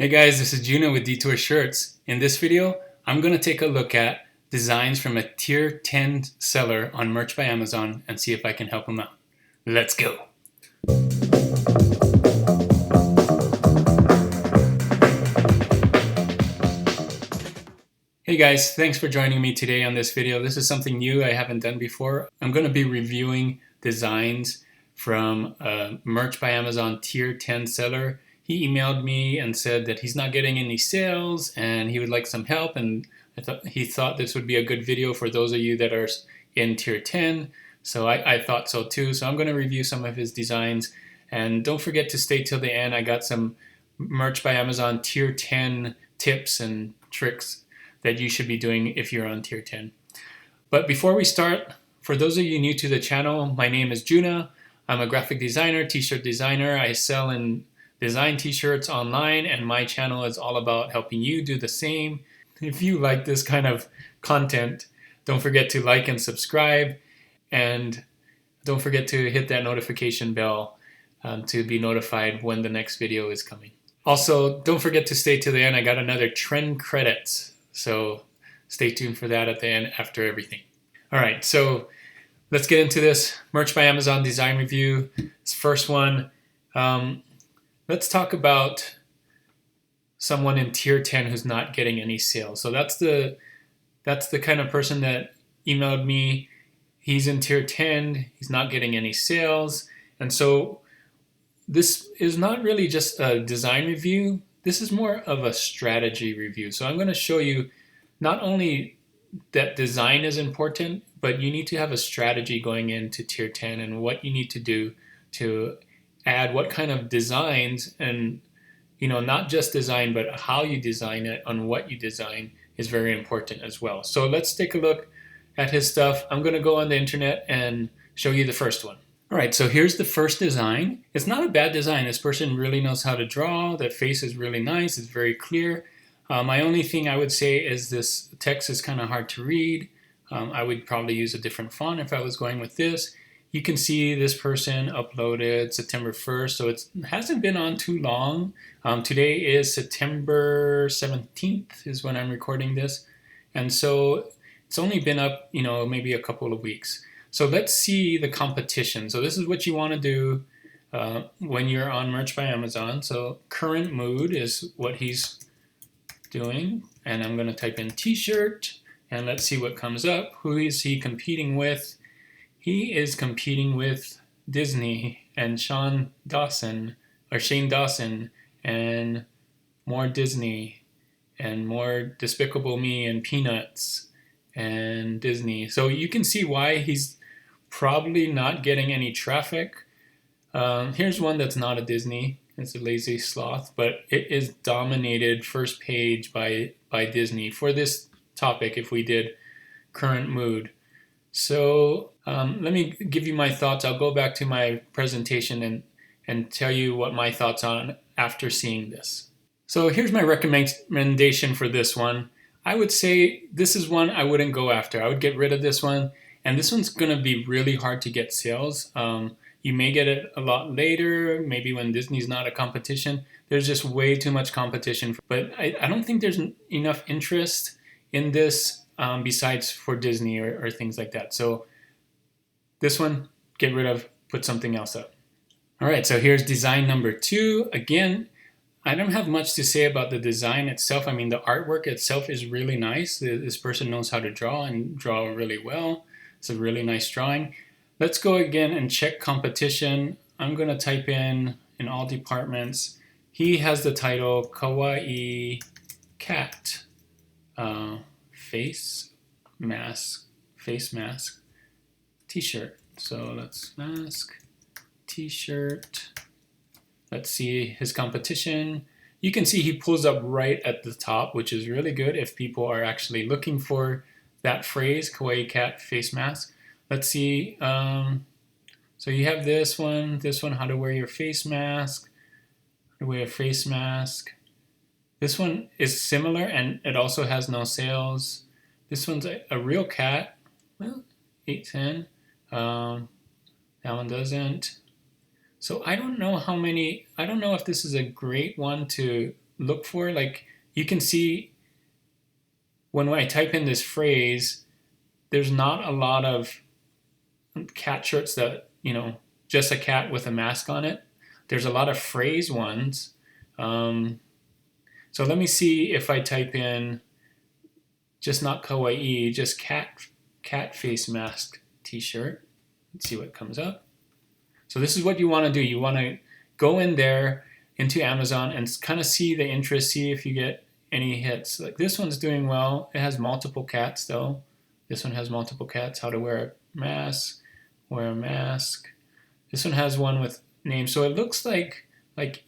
Hey guys, this is Juna with Detour Shirts. In this video, I'm going to take a look at designs from a tier 10 seller on Merch by Amazon and see if I can help them out. Let's go! Hey guys, thanks for joining me today on this video. This is something new I haven't done before. I'm going to be reviewing designs from a Merch by Amazon tier 10 seller. He emailed me and said that he's not getting any sales and he would like some help, and he thought this would be a good video for those of you that are in tier 10. So I thought so too. So I'm going to review some of his designs, and don't forget to stay till the end. I got some Merch by Amazon tier 10 tips and tricks that you should be doing if you're on tier 10. But before we start, for those of you new to the channel, my name is Juna. I'm a graphic designer, t-shirt designer. I sell and design t-shirts online, and my channel is all about helping you do the same. If you like this kind of content, don't forget to like and subscribe, and don't forget to hit that notification bell to be notified when the next video is coming. Also, don't forget to stay to the end. I got another trend credits, so stay tuned for that at the end after everything. All right, so let's get into this Merch by Amazon design review. This first one. Let's talk about someone in tier 10 who's not getting any sales. So that's the kind of person that emailed me. He's in tier 10, he's not getting any sales. And so this is not really just a design review. This is more of a strategy review. So I'm going to show you not only that design is important, but you need to have a strategy going into tier 10 and what you need to do to add what kind of designs, and not just design, but how you design it, on what you design is very important as well. So let's take a look at his stuff. I'm going to go on the internet and show you the first one. All right, so here's the first design. It's not a bad design. This person really knows how to draw. The face is really nice. It's very clear. My only thing I would say is this text is kind of hard to read. I would probably use a different font if I was going with this. You can see this person uploaded September 1st, so it hasn't been on too long. Today is September 17th is when I'm recording this. And so it's only been up, maybe a couple of weeks. So let's see the competition. So this is what you want to do when you're on Merch by Amazon. So current mood is what he's doing. And I'm going to type in t-shirt, and let's see what comes up. Who is he competing with? He is competing with Disney and Shane Dawson, and more Disney, and more Despicable Me and Peanuts and Disney. So you can see why he's probably not getting any traffic. Here's one that's not a Disney. It's a Lazy Sloth, but it is dominated first page by Disney for this topic if we did current mood. So let me give you my thoughts. I'll go back to my presentation and tell you what my thoughts on after seeing this. So here's my recommendation for this one. I would say this is one I wouldn't go after. I would get rid of this one. And this one's going to be really hard to get sales. You may get it a lot later, maybe when Disney's not a competition. There's just way too much competition. But I don't think there's enough interest in this besides for Disney or things like that. So this one, get rid of, put something else up. All right, so here's design number 2. Again, I don't have much to say about the design itself. I mean, the artwork itself is really nice. This person knows how to draw and draw really well. It's a really nice drawing. Let's go again and check competition. I'm going to type in all departments. He has the title Kawaii Cat face mask t-shirt. So let's mask t-shirt. Let's see his competition. You can see he pulls up right at the top, which is really good if people are actually looking for that phrase, Kawaii Cat face mask. Let's see. So you have this one, how to wear your face mask, how to wear a face mask. This one is similar, and it also has no sales. This one's a real cat. Well, 810. That one doesn't. So I don't know if this is a great one to look for. Like you can see when I type in this phrase, there's not a lot of cat shirts that, just a cat with a mask on it. There's a lot of phrase ones. So let me see if I type in just not kawaii, just cat face mask t-shirt. Let's see what comes up. So this is what you want to do. You want to go in there into Amazon and kind of see the interest, see if you get any hits. Like this one's doing well. It has multiple cats though. This one has multiple cats. How to wear a mask, wear a mask. This one has one with names. So it looks like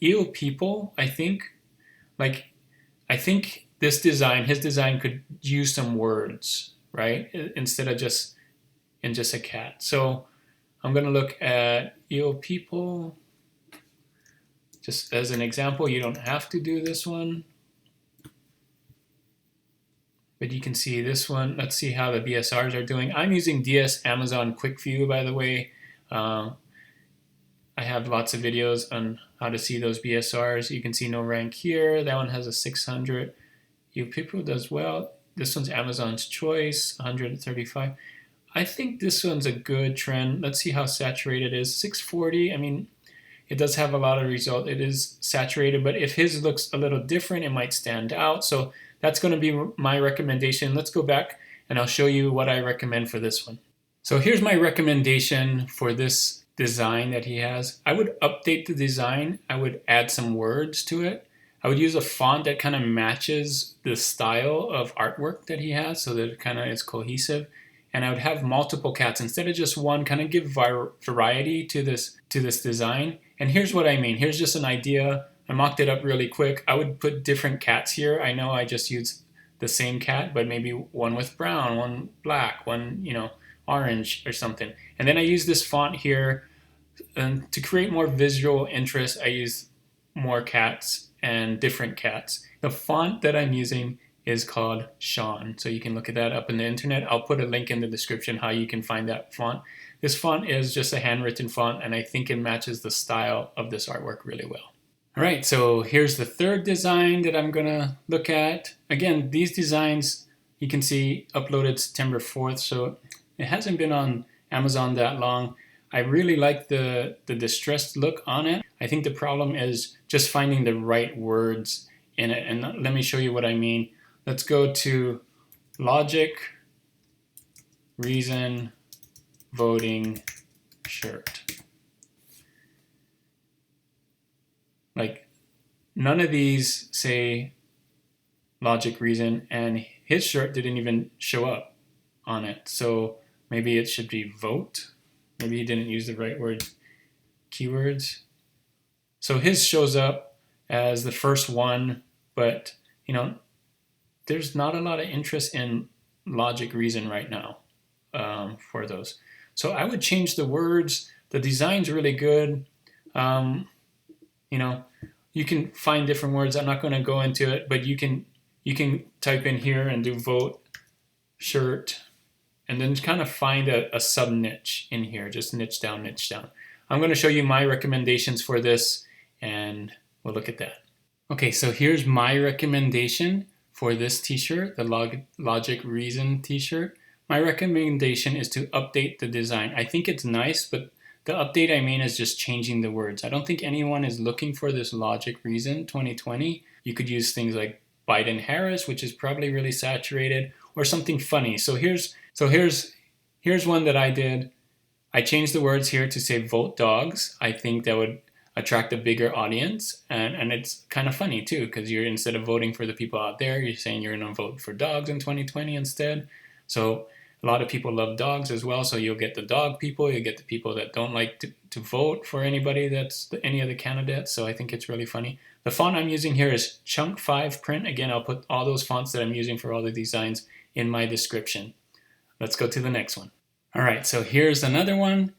eel people, I think. I think his design could use some words, right? Instead of just a cat. So I'm going to look at eel people. Just as an example, you don't have to do this one. But you can see this one. Let's see how the BSRs are doing. I'm using DS Amazon Quick View, by the way. I have lots of videos on how to see those BSRs. You can see no rank here. That one has a 600. You people does well. This one's Amazon's Choice, 135. I think this one's a good trend. Let's see how saturated it is. 640. I mean, it does have a lot of result. It is saturated, but if his looks a little different, it might stand out. So that's going to be my recommendation. Let's go back and I'll show you what I recommend for this one. So here's my recommendation for this design that he has. I would update the design. I would add some words to it. I would use a font that kind of matches the style of artwork that he has so that it kind of is cohesive. And I would have multiple cats instead of just one, kind of give variety to this design. And here's what I mean. Here's just an idea. I mocked it up really quick. I would put different cats here. I know I just used the same cat, but maybe one with brown, one black, one, orange or something. And then I use this font here, and to create more visual interest, I use more cats and different cats. The font that I'm using is called Sean. So you can look at that up in the internet. I'll put a link in the description how you can find that font. This font is just a handwritten font, and I think it matches the style of this artwork really well. All right, so here's the third design that I'm gonna look at. Again, these designs you can see uploaded September 4th, so it hasn't been on Amazon that long. I really like the distressed look on it. I think the problem is just finding the right words in it. And let me show you what I mean. Let's go to logic, reason, voting, shirt. Like none of these say logic, reason, and his shirt didn't even show up on it. So maybe it should be vote. Maybe he didn't use the right keywords. So his shows up as the first one, but there's not a lot of interest in logic, reason right now for those. So I would change the words. The design's really good. You can find different words. I'm not going to go into it, but you can type in here and do vote, shirt, and then kind of find a sub niche in here. Just niche down. I'm going to show you my recommendations for this, and we'll look at that. Okay, so here's my recommendation for this t-shirt, the Logic Reason t-shirt. My recommendation is to update the design. I think it's nice, but the update I mean is just changing the words. I don't think anyone is looking for this Logic Reason 2020. You could use things like Biden-Harris, which is probably really saturated, or something funny. So here's one that I did. I changed the words here to say vote dogs. I think that would attract a bigger audience, and it's kind of funny too, because you're, instead of voting for the people out there, you're saying you're going to vote for dogs in 2020 instead. So a lot of people love dogs as well, so you'll get the dog people, you'll get the people that don't like to vote for anybody that's any of the candidates. So I think it's really funny. The font I'm using here is Chunk 5 Print. Again, I'll put all those fonts that I'm using for all the designs in my description. Let's go to the next one. All right, so here's another one.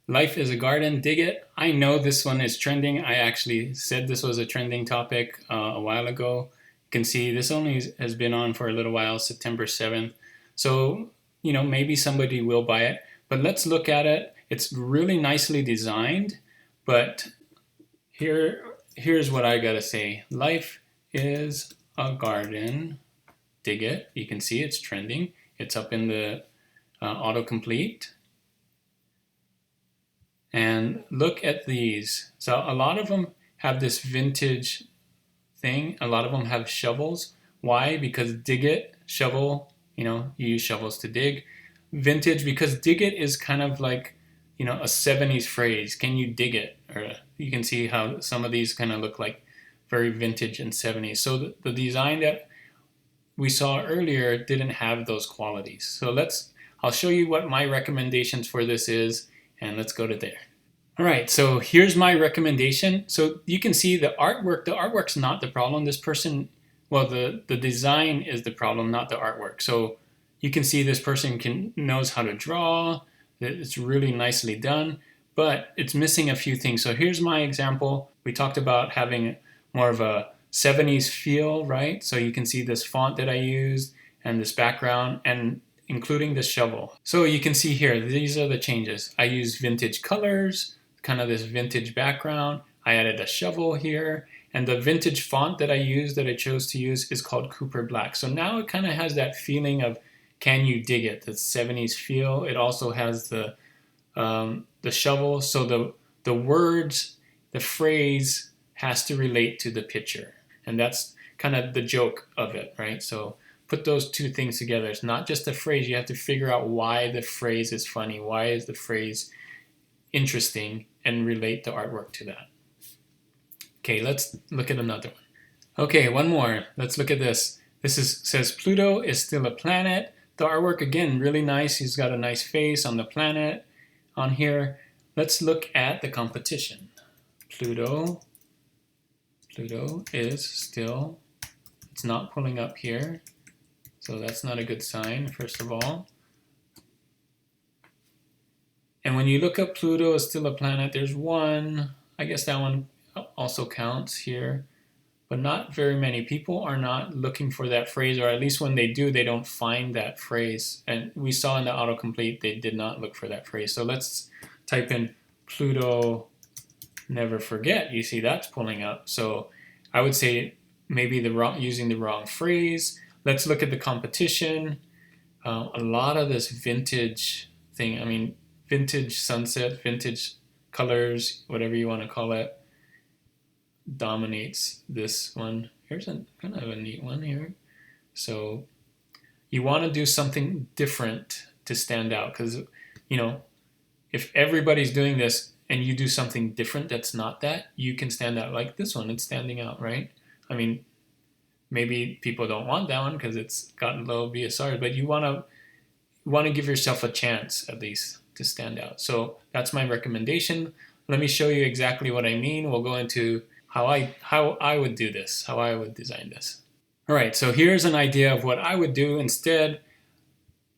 Life is a Garden, Dig It. I know this one is trending. I actually said this was a trending topic a while ago. You can see this only has been on for a little while, September 7th. So, maybe somebody will buy it. But let's look at it. It's really nicely designed, but here's what I gotta say. Life is a garden. Dig it. You can see it's trending. It's up in the autocomplete. And look at these. So a lot of them have this vintage thing. A lot of them have shovels. Why? Because dig it, shovel, you use shovels to dig. Vintage, because dig it is kind of like, a 70s phrase. Can you dig it? Or you can see how some of these kind of look like very vintage and 70s. So the design that we saw earlier didn't have those qualities. So I'll show you what my recommendations for this is, and let's go to there. All right, so here's my recommendation. So you can see the artwork's not the problem. This person, well, the design is the problem, not the artwork. So you can see this person knows how to draw. It's really nicely done, but it's missing a few things. So here's my example. We talked about having more of a 70s feel, right? So you can see this font that I used and this background, and including the shovel. So you can see here, these are the changes. I used vintage colors, kind of this vintage background. I added a shovel here, and the vintage font that I chose to use is called Cooper Black. So now it kind of has that feeling of, can you dig it? The 70s feel. It also has the shovel. So the words, the phrase has to relate to the picture. And that's kind of the joke of it, right? So put those two things together. It's not just a phrase. You have to figure out why the phrase is funny. Why is the phrase interesting, and relate the artwork to that. Okay, let's look at another one. Okay, one more. Let's look at this. Says Pluto is still a planet. The artwork, again, really nice. He's got a nice face on the planet on here. Let's look at the competition. Pluto is still, it's not pulling up here. So that's not a good sign, first of all. And when you look up Pluto is still a planet, there's one, I guess that one also counts here, but not very many people are not looking for that phrase, or at least when they do, they don't find that phrase. And we saw in the autocomplete, they did not look for that phrase. So let's type in Pluto never forget. You see that's pulling up. So I would say maybe using the wrong phrase. Let's look at the competition. A lot of this vintage thing, vintage sunset, vintage colors, whatever you want to call it, dominates this one. Here's kind of a neat one here. So you want to do something different to stand out, because if everybody's doing this and you do something different that's not that, you can stand out. Like this one, it's standing out, right? Maybe people don't want that one because it's gotten low BSRs, but you want to give yourself a chance at least to stand out. So that's my recommendation. Let me show you exactly what I mean. We'll go into how I would do this, how I would design this. All right, so here's an idea of what I would do instead.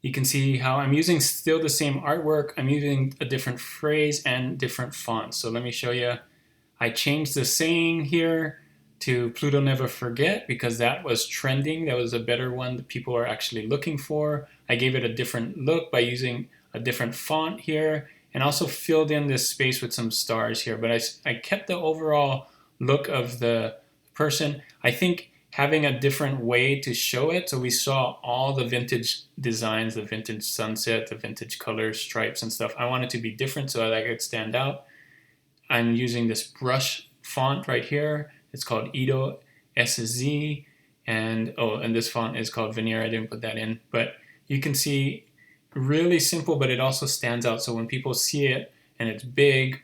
You can see how I'm using still the same artwork. I'm using a different phrase and different fonts. So let me show you. I changed the saying here to Pluto never forget because that was trending. That was a better one that people are actually looking for. I gave it a different look by using a different font here, and also filled in this space with some stars here. But I kept the overall look of the person. I think having a different way to show it. So we saw all the vintage designs, the vintage sunset, the vintage colors, stripes and stuff. I want it to be different so that I could stand out. I'm using this brush font right here. It's called Edo SZ. And this font is called Veneer. I didn't put that in. But you can see really simple, but it also stands out. So when people see it and it's big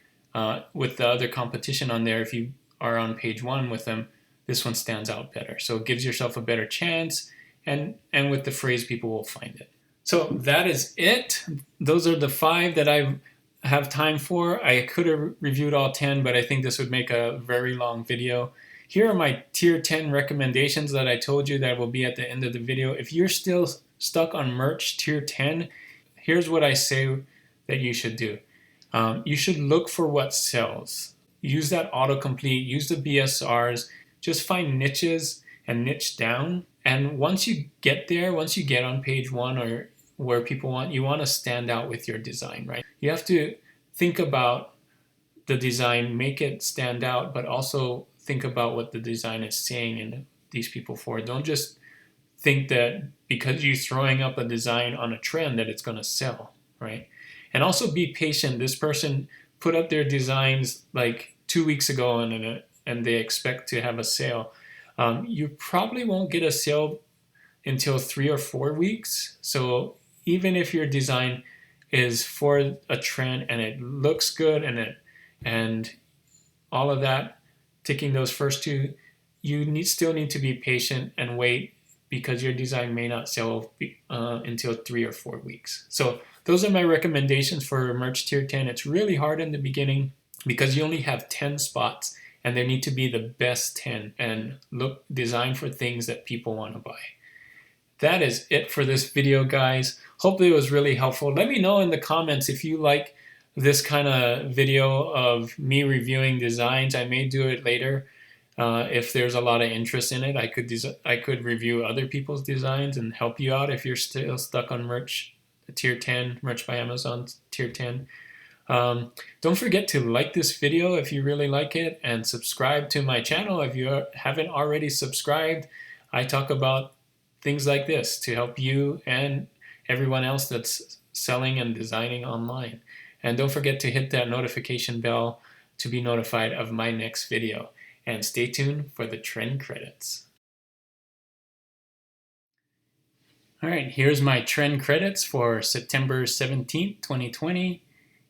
with the other competition on there, if you are on page 1 with them, this one stands out better. So it gives yourself a better chance, and with the phrase, people will find it. So that is it. Those are the 5 that I have time for. I could have reviewed all 10, but I think this would make a very long video. Here are my tier 10 recommendations that I told you that will be at the end of the video. If you're still stuck on merch tier 10, here's what I say that you should do. You should look for what sells. Use that autocomplete, use the BSRs, just find niches and niche down. And once you get there, once you get on page 1 or where people want, you want to stand out with your design, right? You have to think about the design, make it stand out, but also think about what the design is saying and these people for. Don't just think that because you're throwing up a design on a trend that it's going to sell, right? And also be patient. This person put up their designs like 2 weeks ago and they expect to have a sale. You probably won't get a sale until 3 or 4 weeks. So even if your design is for a trend and it looks good and all of that, ticking those first two, you still need to be patient and wait, because your design may not sell until 3 or 4 weeks. So those are my recommendations for merch tier 10. It's really hard in the beginning because you only have 10 spots and they need to be the best 10 and design for things that people want to buy. That is it for this video, guys. Hopefully it was really helpful. Let me know in the comments if you like this kind of video of me reviewing designs. I may do it later. If there's a lot of interest in it, I could review other people's designs and help you out if you're still stuck on merch tier 10, merch by Amazon tier 10. Don't forget to like this video if you really like it, and subscribe to my channel if you haven't already subscribed. I talk about things like this to help you and everyone else that's selling and designing online. And don't forget to hit that notification bell to be notified of my next video. And stay tuned for the trend credits. All right, here's my trend credits for September 17th, 2020.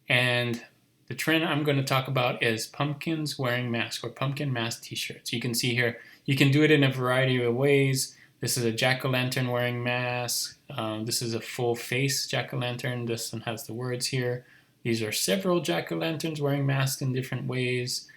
And the trend I'm going to talk about is pumpkins wearing masks, or pumpkin mask t-shirts. You can see here, you can do it in a variety of ways. This is a jack-o'-lantern wearing mask. This is a full face jack-o'-lantern. This one has the words here. These are several jack-o'-lanterns wearing masks in different ways.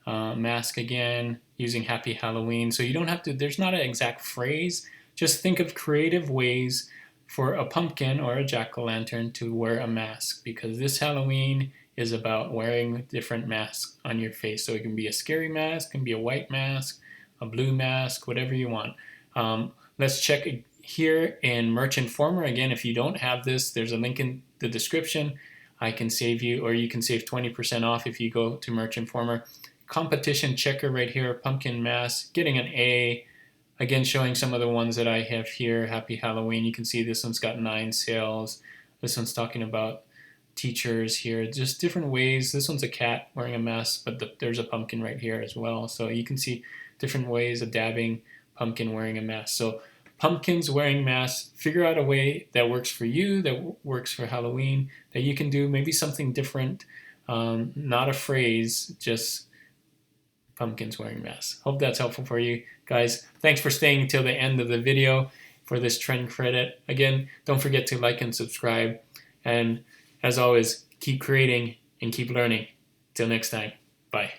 Mask again, using Happy Halloween. So you don't have to, there's not an exact phrase. Just think of creative ways for a pumpkin or a jack-o'-lantern to wear a mask, because this Halloween is about wearing different masks on your face. So it can be a scary mask, it can be a white mask, a blue mask, whatever you want. Let's check here in Merch Informer. Again, if you don't have this, there's a link in the description. I can save you, or you can save 20% off if you go to Merch Informer. Competition checker right here, pumpkin mask, getting an A. Again, showing some of the ones that I have here. Happy Halloween. You can see this one's got 9 sales. This one's talking about teachers here. Just different ways. This one's a cat wearing a mask, but there's a pumpkin right here as well. So you can see different ways of dabbing pumpkin wearing a mask. So pumpkins wearing masks, figure out a way that works for you, that works for Halloween, that you can do maybe something different. Not a phrase, just pumpkins wearing masks. Hope that's helpful for you guys. Thanks for staying till the end of the video for this trend credit. Again, don't forget to like and subscribe. And as always, keep creating and keep learning. Till next time, bye.